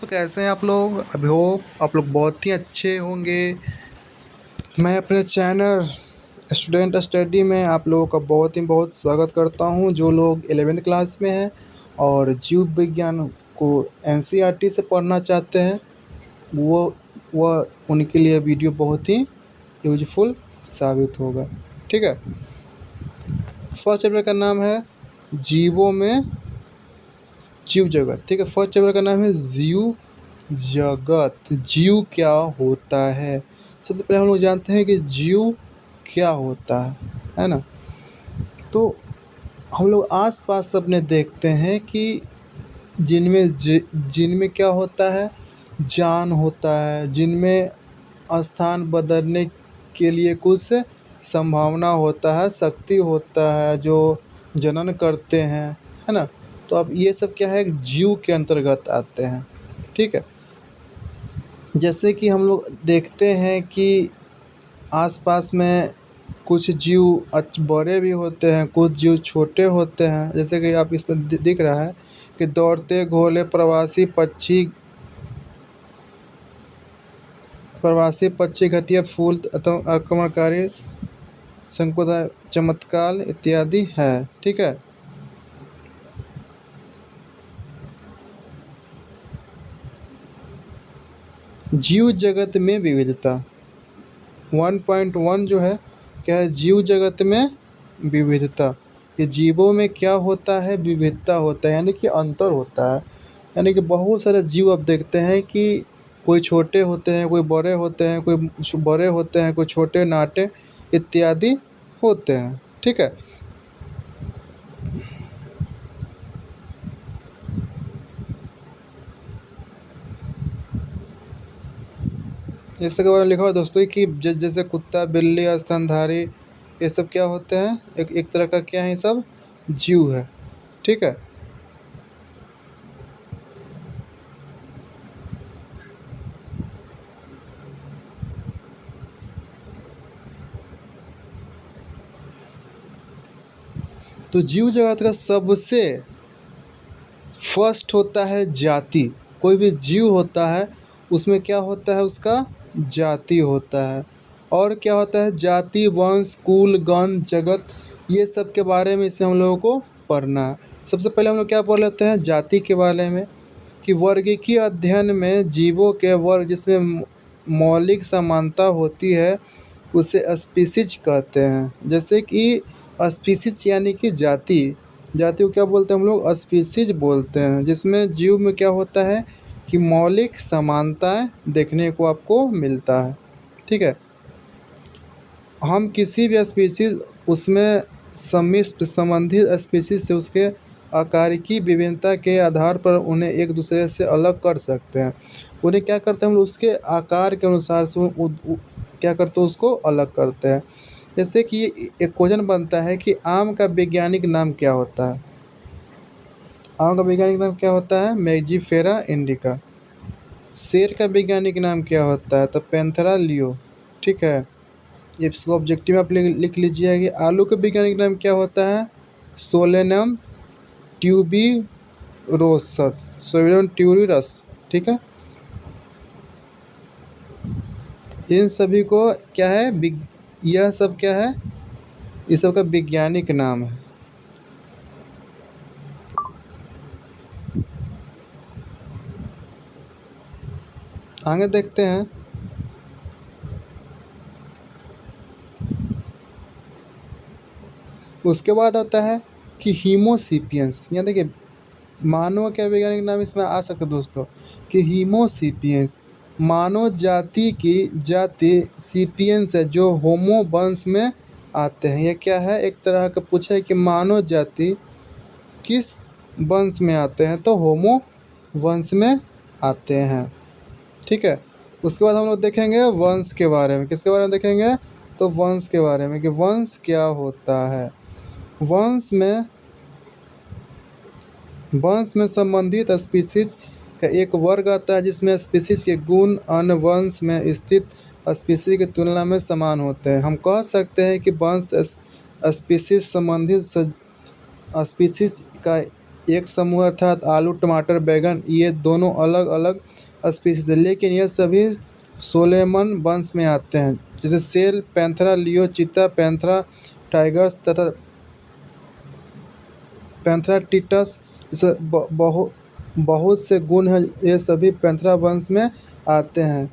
तो कैसे हैं आप लोग? अभी होप आप लोग बहुत ही अच्छे होंगे। मैं अपने चैनल स्टूडेंट स्टडी में आप लोगों का बहुत स्वागत करता हूं। जो लोग 11th क्लास में हैं और जीव विज्ञान को एनसीईआरटी से पढ़ना चाहते हैं, वो उनके लिए वीडियो बहुत ही यूजफुल साबित होगा। ठीक है। फर्स्ट चैप्टर का नाम है जीवों में जीव जगत। ठीक है। फर्स्ट चैप्टर का नाम है जीव जगत। जीव क्या होता है? सबसे पहले हम लोग जानते हैं कि जीव क्या होता है ना। तो हम लोग आसपास अपने देखते हैं कि जिनमें क्या होता है, जान होता है, जिनमें स्थान बदलने के लिए कुछ संभावना होता है, शक्ति होता है, जो जनन करते हैं, है ना। तो अब ये सब क्या है, जीव के अंतर्गत आते हैं। ठीक है। जैसे कि हम लोग देखते हैं कि आसपास में कुछ जीव बड़े भी होते हैं, कुछ जीव छोटे होते हैं। जैसे कि आप इसमें दिख रहा है कि दौड़ते घोड़े, प्रवासी पक्षी, घटिया फूल अथवा आक्रमणकारी शंकुधारी, चमत्कार इत्यादि है। ठीक है। जीव जगत में विविधता 1.1 जो है क्या है, जीव जगत में विविधता। ये जीवों में क्या होता है, विविधता होता है, यानी कि अंतर होता है। यानी कि बहुत सारे जीव अब देखते हैं कि कोई छोटे होते हैं, कोई बड़े होते हैं, कोई बड़े होते हैं, कोई छोटे नाटे इत्यादि होते हैं। ठीक है। इसके बारे में लिखा हुआ है दोस्तों कि जैसे कुत्ता, बिल्ली, स्तनधारी, ये सब क्या होते हैं, एक तरह का क्या है, ये सब जीव है। ठीक है। तो जीव जगत का सबसे फर्स्ट होता है जाति। कोई भी जीव होता है उसमें क्या होता है, उसका जाति होता है। और क्या होता है, जाति, वंश, कुल, गण, जगत, ये सब के बारे में इसे हम लोगों को पढ़ना है। सबसे पहले हम लोग क्या पढ़ लेते हैं, जाति के बारे में। कि वर्गीकीय अध्ययन में जीवों के वर्ग जिसमें मौलिक समानता होती है उसे स्पीसीज कहते हैं। जैसे कि स्पीसीज यानी कि जाति। जाति को क्या बोलते हैं हम लोग, स्पीसीज बोलते हैं। जिसमें जीव में क्या होता है कि मौलिक समानताएं देखने को आपको मिलता है। ठीक है। हम किसी भी स्पीसीज उसमें सम्मिश्र संबंधित स्पीसीज से उसके आकारिकी विभिन्नता के आधार पर उन्हें एक दूसरे से अलग कर सकते हैं। उन्हें क्या करते हैं हम लोग, उसके आकार के अनुसार से क्या करते हैं, उसको अलग करते हैं। जैसे कि एक क्वेश्चन बनता है कि आम का वैज्ञानिक नाम क्या होता है। आम का वैज्ञानिक नाम क्या होता है, मैजिफेरा इंडिका। शेर का वैज्ञानिक नाम क्या होता है, तो पैंथेरा लियो। ठीक है। इसको ऑब्जेक्टिव में आप लिख लीजिए कि आलू का वैज्ञानिक नाम क्या होता है, सोलेनम ट्यूबिरोसस, सोलेनम ट्यूबिरोसस। ठीक है। इन सभी को क्या है, यह सब क्या है, इस सब का वैज्ञानिक नाम है। आगे देखते हैं। उसके बाद आता है कि हीमोसिपियंस, यहाँ देखिए मानव का वैज्ञानिक नाम इसमें आ सकता है दोस्तों कि हीमोसिपियंस। मानव जाति की जाति सिपियंस है जो होमो वंश में आते हैं। यह क्या है, एक तरह का पूछा है कि मानव जाति किस वंश में आते हैं, तो होमो वंश में आते हैं। ठीक है। उसके बाद हम लोग देखेंगे वंश के बारे में। किसके बारे में देखेंगे, तो वंश के बारे में कि वंश क्या होता है। वंश में संबंधित स्पीसीज का एक वर्ग आता है जिसमें स्पीसीज के गुण अन्य वंश में स्थित स्पीसीज की तुलना में समान होते हैं। हम कह सकते हैं कि वंश स्पीसीज संबंधित स्पीसीज का एक समूह अर्थात आलू, टमाटर, बैंगन, ये दोनों अलग अलग स्पीशीज है, लेकिन ये सभी सोलेमन वंश में आते हैं। जैसे सेल, पैंथरा, लियो, चीता, पैंथरा टाइगर्स तथा पैंथरा टिटस, जैसे बहुत से गुण हैं, ये सभी पैंथरा वंश में आते हैं।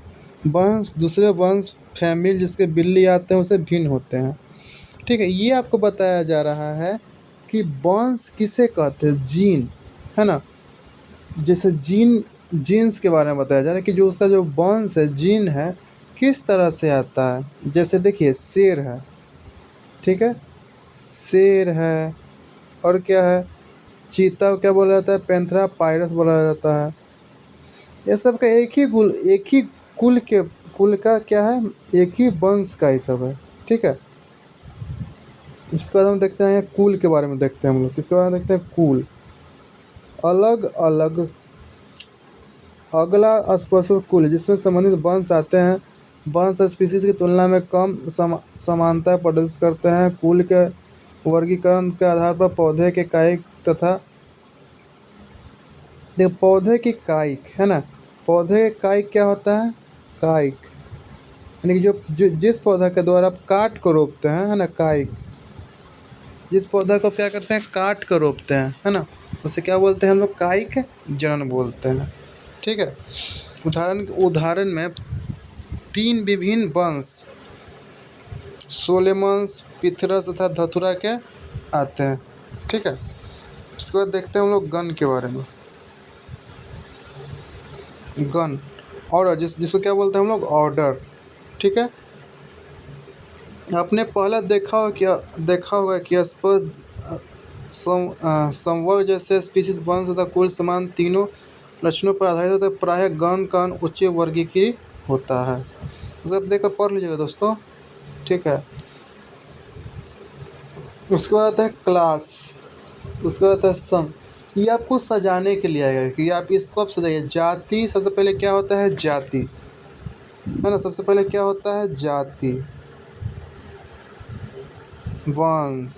वंश दूसरे वंश फैमिली जिसके बिल्ली आते हैं उसे भिन्न होते हैं। ठीक है, ये आपको बताया जा रहा है कि वंश किसे कहते हैं, जीन, है ना। जैसे जीन्स के बारे में बताया जा रहा है कि जो उसका जो वंश है, जीन है, किस तरह से आता है। जैसे देखिए शेर है, ठीक है, शेर है, और क्या है, चीता को क्या बोला जाता है, पैंथरा पायरस बोला जाता है। ये सब का एक ही कुल का क्या है, एक ही वंश का ही सब है। ठीक है, इसके बाद हम देखते हैं कुल के बारे में, देखते हैं हम लोग किसके बारे में देखते हैं, कुल। अलग अलग अगला स्पर्शक कुल है, जिसमें संबंधित वंश आते हैं। वंश स्पीशीज की तुलना में कम समानता प्रदर्शित करते हैं। कुल के वर्गीकरण के आधार पर पौधे के कायिक तथा पौधे की कायिक, है ना, पौधे का कायिक क्या होता है, कायिक यानी कि जो जिस पौधा के द्वारा आप काट को रोपते हैं, है ना, कायिक। जिस पौधा को क्या करते हैं, काट कर रोपते हैं, है ना, उसे क्या बोलते हैं हम लोग, कायिक जनन बोलते हैं। ठीक है, उदाहरण में 3 विभिन्न वंश सोलेमन्स, पिथरस तथा धतुरा के आते हैं। ठीक है, इसके बाद देखते हैं हम लोग गण के बारे में। गण ऑर्डर, जिसको क्या बोलते हैं हम लोग, ऑर्डर। ठीक है, आपने पहले देखा होगा कि संवर्ग जैसे स्पीशीज वंश तथा कुल समान तीनों लक्षणों पर आधारित होता है। प्रायः गण का उच्च वर्गीकृत होता है। तो आप देखकर पढ़ लीजिएगा दोस्तों। ठीक है, उसके बाद आता है क्लास, उसके बाद आता है संघ। ये आपको सजाने के लिए आएगा कि आप इसको आप सजाइए। जाति, सबसे पहले क्या होता है, जाति, है ना, सबसे पहले क्या होता है, जाति। वंश,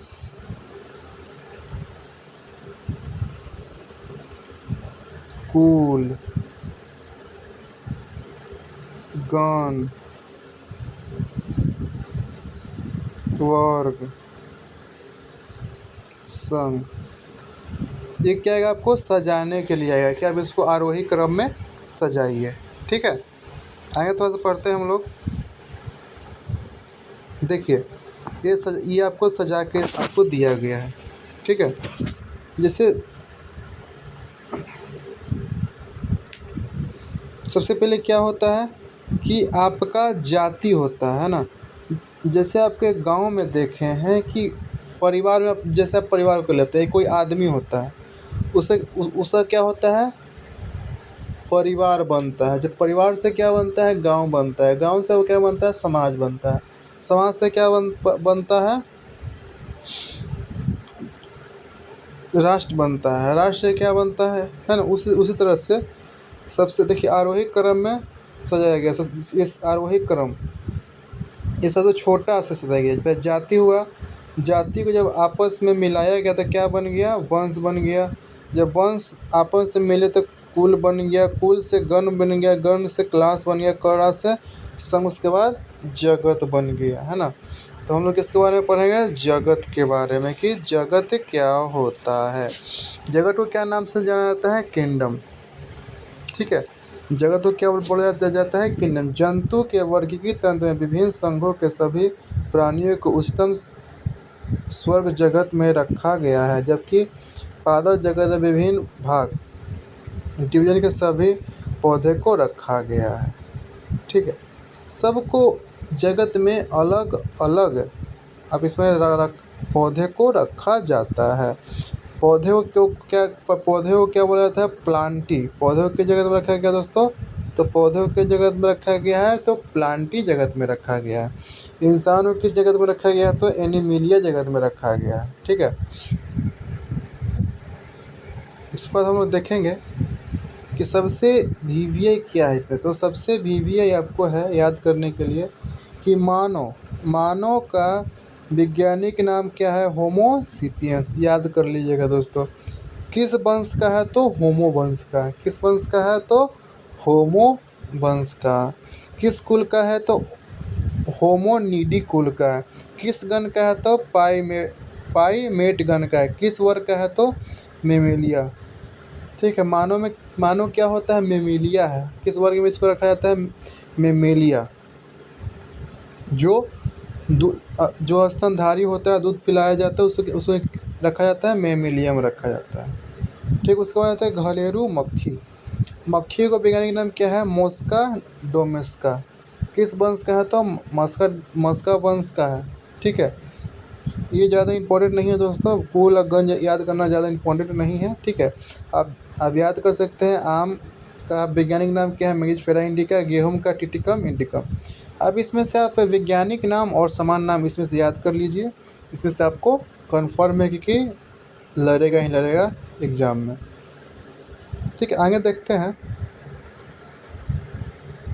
कुल, गण, वर्ग, संघ। ये क्या आएगा, आपको सजाने के लिए आएगा कि आप इसको आरोही क्रम में सजाइए। ठीक है, आगे थोड़ा सा पढ़ते हैं हम लोग। देखिए ये आपको सजा के आपको दिया गया है। ठीक है, जैसे सबसे पहले क्या होता है कि आपका जाति होता है ना। जैसे आपके गांव में देखे हैं कि परिवार में, जैसे आप परिवार को लेते हैं, कोई आदमी होता है, उसका क्या होता है, परिवार बनता है। जब परिवार से क्या बनता है, गांव बनता है। गांव से वो क्या बनता है, समाज बनता है। समाज से क्या बनता है, राष्ट्र बनता है। राष्ट्र से क्या बनता है ना। उसी तरह से सबसे देखिए आरोही क्रम में सजाया गया। इस आरोही क्रम ये सबसे छोटा से सजाया गया। फिर जाति हुआ, जाति को जब आपस में मिलाया गया तो क्या बन गया, वंश बन गया। जब वंश आपस में मिले तो कुल बन गया, कुल से गण बन गया, गण से क्लास बन गया, क्लास से संघ, उसके बाद जगत बन गया, है ना। तो हम लोग किसके बारे में पढ़ेंगे, जगत के बारे में, कि जगत क्या होता है। जगत को क्या नाम से जाना जाता है, किंगडम। ठीक है, जगत को क्या बोला जाता है, किंगडम। जंतु के वर्गीकृत तंत्र में विभिन्न संघों के सभी प्राणियों को उच्चतम स्वर्ग जगत में रखा गया है, जबकि पादप जगत में विभिन्न भाग डिवीजन के सभी पौधे को रखा गया है। ठीक है, सबको जगत में अलग अलग अब इसमें पौधे को रखा जाता है। पौधे को क्या बोला जाता है, प्लांटी। पौधे के जगत में रखा गया दोस्तों, तो पौधों के जगत में रखा गया है, तो प्लांटी जगत में रखा गया है। इंसानों किस जगत में रखा गया है, तो एनिमिलिया जगत में रखा गया है। ठीक है, इसके बाद हम लोग देखेंगे कि सबसे VVI क्या है इसमें। तो सबसे VVI आपको है याद करने के लिए कि मानव का वैज्ञानिक नाम क्या है, होमो सेपियंस। याद कर लीजिएगा दोस्तों, किस वंश का है तो होमो वंश का है। किस वंश का है तो होमो वंश का। किस कुल का है तो होमोनिडी कुल का है। किस गण का है तो पाइमेट गण का है। किस वर्ग का है तो मेमेलिया। ठीक है, मानो क्या होता है, मेमेलिया है। किस वर्ग में इसको रखा जाता है, मेमेलिया। जो जो स्तनधारी होता है, दूध पिलाया जाता है, उसको रखा जाता है, मेमेलिया में रखा जाता है। ठीक, उसके बाद आता है घरेलू मक्खी। मक्खी का वैज्ञानिक नाम क्या है, मोस्का डोमेस्का। किस वंश का है तो मस्का वंश का है। ठीक है, ये ज़्यादा इंपॉर्टेंट नहीं है दोस्तों, कुल और गण याद करना ज़्यादा इंपॉर्टेंट नहीं है। ठीक है, आप याद कर सकते हैं। आम का वैज्ञानिक नाम क्या है, मेजिफेरा इंडिका। गेहूं का टिटिकम इंडिकम। अब इसमें से आप वैज्ञानिक नाम और समान नाम इसमें से याद कर लीजिए। इसमें से आपको कन्फर्म है कि लड़ेगा ही लड़ेगा एग्ज़ाम में। ठीक है, आगे देखते हैं।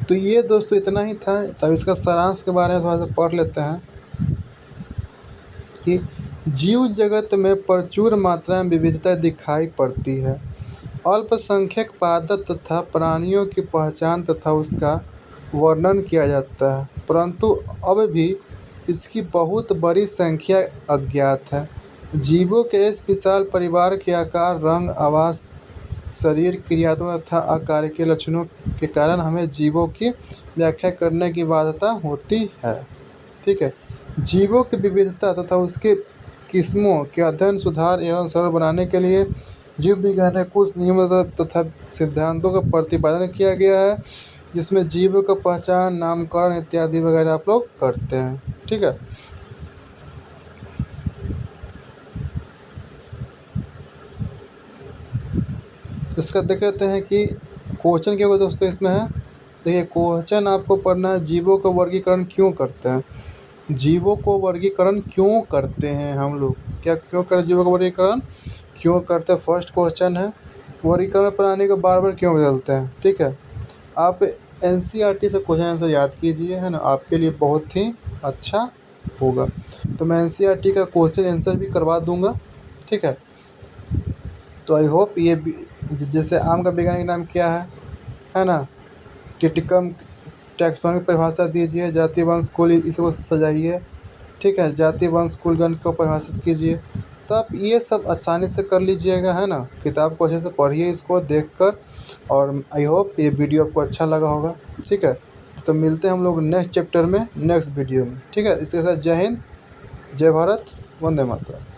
तो ये दोस्तों इतना ही था। तब इसका सारांश के बारे में थोड़ा सा पढ़ लेते हैं कि जीव जगत में प्रचुर मात्रा में विविधता दिखाई पड़ती है। अल्पसंख्यक पादप तथा प्राणियों की पहचान तथा उसका वर्णन किया जाता है, परंतु अब भी इसकी बहुत बड़ी संख्या अज्ञात है। जीवों के इस विशाल परिवार के आकार, रंग, आवास, शरीर, क्रियात्मक तथा आकारिक लक्षणों के कारण हमें जीवों की व्याख्या करने की बाध्यता होती है। ठीक है, जीवों की विविधता तथा उसके किस्मों के अध्ययन, सुधार एवं सरल बनाने के लिए जीव विज्ञान में कुछ नियमों तथा सिद्धांतों का प्रतिपादन किया गया है, जिसमें जीवों का पहचान, नामकरण इत्यादि वगैरह आप लोग करते हैं। ठीक है, इसका देख लेते हैं कि क्वेश्चन क्या होगा दोस्तों इसमें है। देखिए, क्वेश्चन आपको पढ़ना है, जीवों का वर्गीकरण क्यों करते हैं। जीवों को वर्गीकरण क्यों करते हैं हम लोग, क्या क्यों करें जीवों का वर्गीकरण क्यों करते हैं, फर्स्ट क्वेश्चन है। वर्गीकरण प्रणाली को बार बार क्यों बदलते हैं। ठीक है, आप एनसीईआरटी से क्वेश्चन आंसर याद कीजिए, है ना, आपके लिए बहुत ही अच्छा होगा। तो मैं एनसीईआरटी का क्वेश्चन आंसर भी करवा दूंगा। ठीक है, तो आई होप ये जैसे आम का वैज्ञानिक नाम क्या है ना, टिटिकम। टैक्सोनॉमिक परिभाषा दीजिए, जाति वंश कुल इसको सजाइए। ठीक है, जाति वंश कुल गण को परिभाषित कीजिए। तो आप ये सब आसानी से कर लीजिएगा, है ना। किताब को अच्छे से पढ़िए इसको देखकर, और आई होप ये वीडियो आपको अच्छा लगा होगा। ठीक है, तो मिलते हैं हम लोग नेक्स्ट चैप्टर में, नेक्स्ट वीडियो में। ठीक है, इसके साथ जय हिंद, जय भारत, वंदे मातरम।